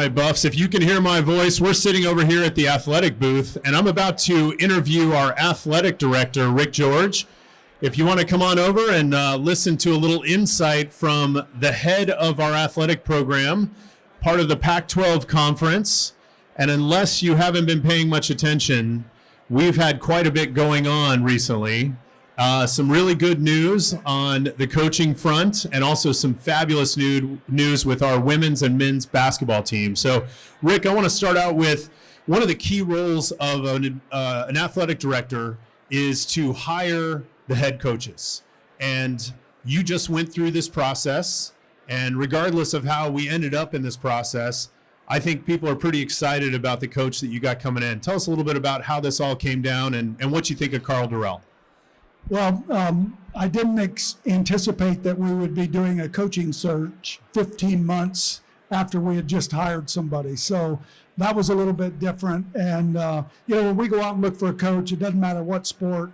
right, Buffs, if you can hear my voice, we're sitting over here at the athletic booth, and I'm about to interview our athletic director, Rick George. If you want to come on over and listen to a little insight from the head of our athletic program, part of the Pac-12 conference, and unless you haven't been paying much attention, we've had quite a bit going on recently. Some really good news on the coaching front, and also some fabulous news with our women's and men's basketball team. So, Rick, I want to start out with one of the key roles of an athletic director is to hire the head coaches. And you just went through this process, and regardless of how we ended up in this process, I think people are pretty excited about the coach that you got coming in. Tell us a little bit about how this all came down and what you think of Carl Durrell. Well, I didn't anticipate that we would be doing a coaching search 15 months after we had just hired somebody. So that was a little bit different. And, when we go out and look for a coach, it doesn't matter what sport,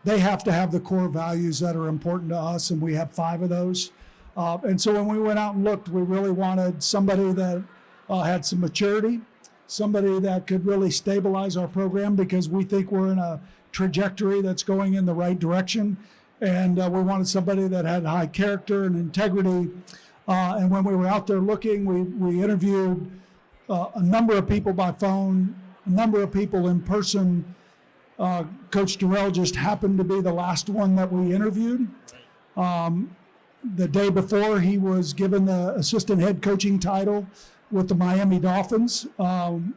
they have to have the core values that are important to us, and we have 5 of those. And so when we went out and looked, we really wanted somebody that had some maturity, somebody that could really stabilize our program, because we think we're in a trajectory that's going in the right direction, and we wanted somebody that had high character and integrity. And when we were out there looking, we interviewed a number of people by phone, a number of people in person. Coach Durrell just happened to be the last one that we interviewed. The day before, he was given the assistant head coaching title with the Miami Dolphins.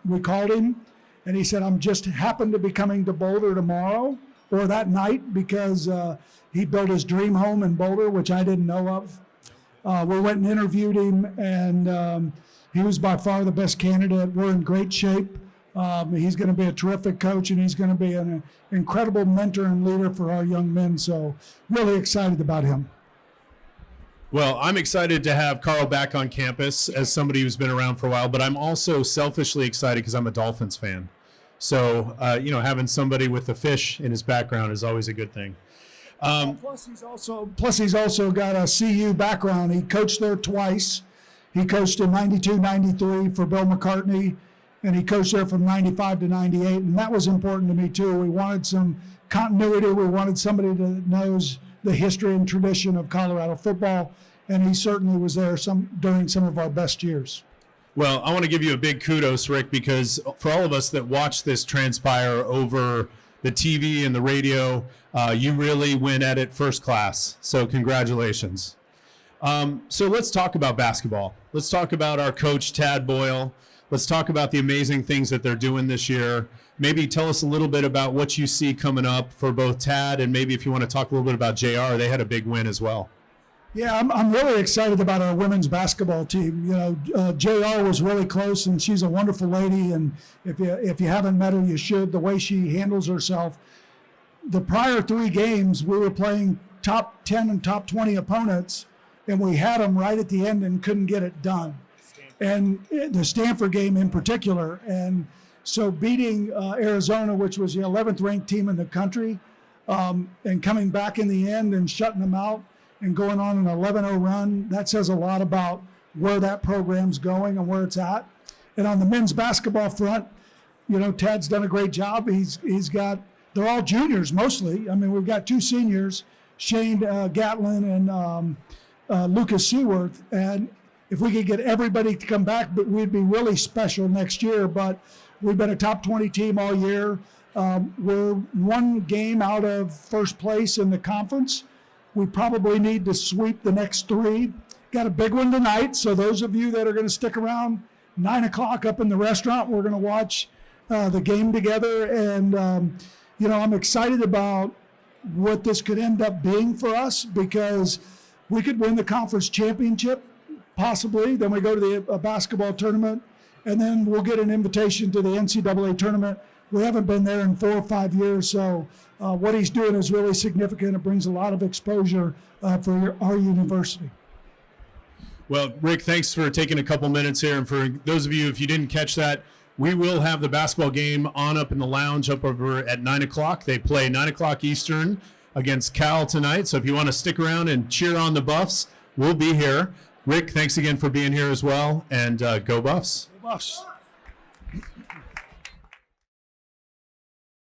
We called him, and he said, I'm just happened to be coming to Boulder tomorrow or that night, because he built his dream home in Boulder, which I didn't know of. We went and interviewed him, and he was by far the best candidate. We're in great shape. He's going to be a terrific coach, and he's going to be an incredible mentor and leader for our young men. So really excited about him. Well, I'm excited to have Carl back on campus as somebody who's been around for a while, but I'm also selfishly excited because I'm a Dolphins fan. So, having somebody with a fish in his background is always a good thing. Plus, he's also got a CU background. He coached there twice. He coached in 92, 93 for Bill McCartney, and he coached there from 95 to 98, and that was important to me too. We wanted some continuity. We wanted somebody that knows the history and tradition of Colorado football, and he certainly was there during some of our best years. Well, I want to give you a big kudos, Rick, because for all of us that watch this transpire over the TV and the radio, you really went at it first class. So congratulations. So let's talk about basketball. Let's talk about our coach, Tad Boyle. Let's talk about the amazing things that they're doing this year. Maybe tell us a little bit about what you see coming up for both Tad, and maybe if you want to talk a little bit about JR. They had a big win as well. Yeah, I'm really excited about our women's basketball team. JR was really close, and she's a wonderful lady. And if you haven't met her, you should. The way she handles herself. The prior 3 games, we were playing top 10 and top 20 opponents, and we had them right at the end and couldn't get it done. And the Stanford game in particular. And so beating Arizona, which was the 11th ranked team in the country, and coming back in the end and shutting them out, and going on an 11-0 run, that says a lot about where that program's going and where it's at. And on the men's basketball front, Tad's done a great job. They're all juniors mostly. I mean, we've got 2 seniors, Shane Gatlin and Lucas Seaworth. And if we could get everybody to come back, but we'd be really special next year. But we've been a top 20 team all year. We're 1 game out of first place in the conference. We probably need to sweep the next 3. Got a big one tonight, so those of you that are going to stick around, 9 o'clock up in the restaurant, we're going to watch the game together. And, I'm excited about what this could end up being for us, because we could win the conference championship, possibly. Then we go to the basketball tournament, and then we'll get an invitation to the NCAA tournament. We haven't been there in 4 or 5 years, so what he's doing is really significant. It brings a lot of exposure for our university. Well, Rick, thanks for taking a couple minutes here. And for those of you, if you didn't catch that, we will have the basketball game on up in the lounge up over at 9 o'clock. They play 9 o'clock Eastern against Cal tonight. So if you want to stick around and cheer on the Buffs, we'll be here. Rick, thanks again for being here as well, and go Buffs. Buffs.